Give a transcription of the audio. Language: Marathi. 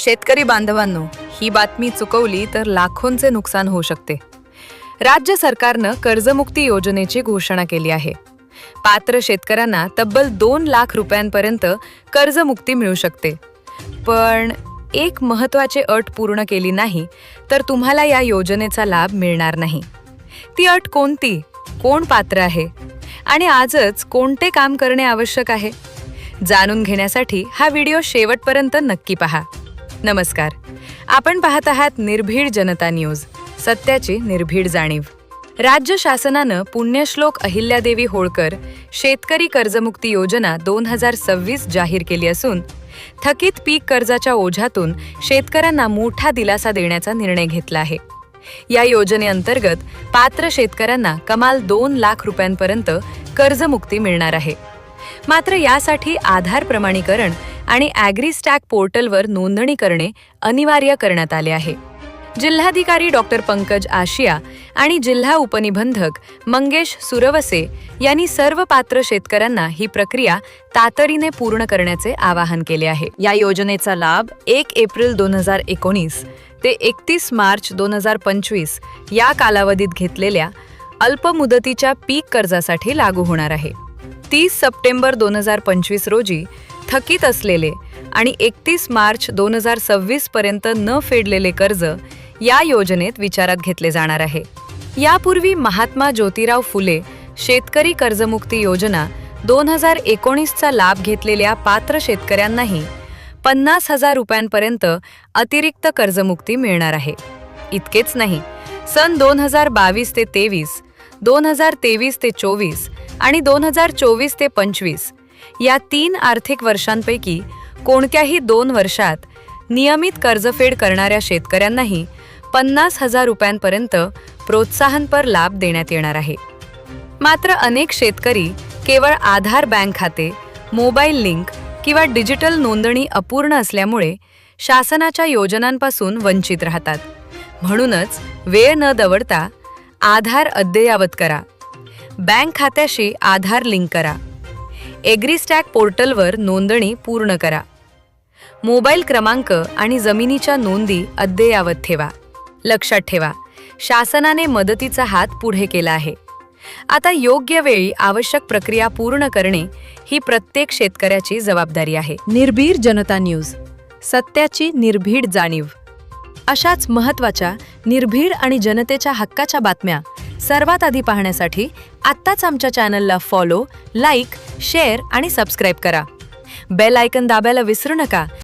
शेतकरी बांधवांनो, ही बातमी चुकवली तर लाखोंचे नुकसान होऊ शकते. राज्य सरकारनं कर्जमुक्ती योजनेची घोषणा केली आहे. पात्र शेतकऱ्यांना तब्बल 2 लाख रुपयांपर्यंत कर्जमुक्ती मिळू शकते. पण एक महत्त्वाची अट पूर्ण केली नाही तर तुम्हाला या योजनेचा लाभ मिळणार नाही. ती अट कोणती? कोण पात्र आहे? आणि आजच कोणते काम करणे आवश्यक आहे? जाणून घेण्यासाठी हा व्हिडिओ शेवटपर्यंत नक्की पहा. नमस्कार, आपण पाहत आहात निर्भीड जनता न्यूज, सत्याची निर्भीड जाणीव. राज्य शासनानं पुण्यश्लोक अहिल्यादेवी होळकर शेतकरी कर्जमुक्ती योजना 2026 जाहीर केली असून थकीत पीक कर्जाच्या ओझ्यातून शेतकऱ्यांना मोठा दिलासा देण्याचा निर्णय घेतला आहे. या योजनेअंतर्गत पात्र शेतकऱ्यांना कमाल 2 लाख रुपयांपर्यंत कर्जमुक्ती मिळणार आहे. मात्र यासाठी आधार प्रमाणीकरण आणि ॲग्रीस्टॅक पोर्टलवर नोंदणी करणे अनिवार्य करण्यात आले आहे. जिल्हाधिकारी डॉक्टर पंकज आशिया आणि जिल्हा उपनिबंधक मंगेश सुरवसे यांनी सर्व पात्र शेतकऱ्यांना ही प्रक्रिया तातडीने पूर्ण करण्याचे आवाहन केले आहे. या योजनेचा लाभ 1 एप्रिल 2019 ते 31 मार्च 2025 या कालावधीत घेतलेल्या अल्पमुदतीच्या पीक कर्जासाठी लागू होणार आहे. 30 सप्टेंबर 2025 रोजी थकीत असलेले आणि 31 मार्च 2026 पर्यंत न फेडलेले कर्ज या योजनेत विचारात घेतले जाणार आहे. यापूर्वी महात्मा ज्योतिराव फुले शेतकरी कर्जमुक्ती योजना 2019चा लाभ घेतलेल्या पात्र शेतकऱ्यांनाही 50,000 रुपयांपर्यंत अतिरिक्त कर्जमुक्ती मिळणार आहे. इतकेच नाही, सन 2022 ते 23, 2023 ते 24 आणि 2024 ते 25 या 3 आर्थिक वर्षांपैकी कोणत्याही 2 वर्षात नियमित कर्जफेड करणाऱ्या शेतकऱ्यांनाही 50,000 रुपयांपर्यंत प्रोत्साहनपर लाभ देण्यात येणार आहे. मात्र अनेक शेतकरी केवळ आधार बँक खाते, मोबाईल लिंक किंवा डिजिटल नोंदणी अपूर्ण असल्यामुळे शासनाच्या योजनांपासून वंचित राहतात. म्हणूनच वेळ न दवडता आधार अद्ययावत करा, बँक खात्याशी आधार लिंक करा, ॲग्रीस्टॅक पोर्टलवर नोंदणी पूर्ण करा, मोबाईल क्रमांक आणि जमिनीच्या नोंदी अद्ययावत ठेवा. लक्षात ठेवा, शासनाने मदतीचा हात पुढे केला आहे. आता योग्य वेळी आवश्यक प्रक्रिया पूर्ण करणे ही प्रत्येक शेतकऱ्याची जबाबदारी आहे. निर्भीड जनता न्यूज, सत्याची निर्भीड जाणीव. अशाच महत्त्वाच्या, निर्भीड आणि जनतेच्या हक्काच्या बातम्या सर्वात आधी पाहण्यासाठी आत्ताच आमच्या चॅनलला फॉलो, लाईक, शेअर आणि सबस्क्राईब करा. बेल आयकॉन दाबायला विसरू नका.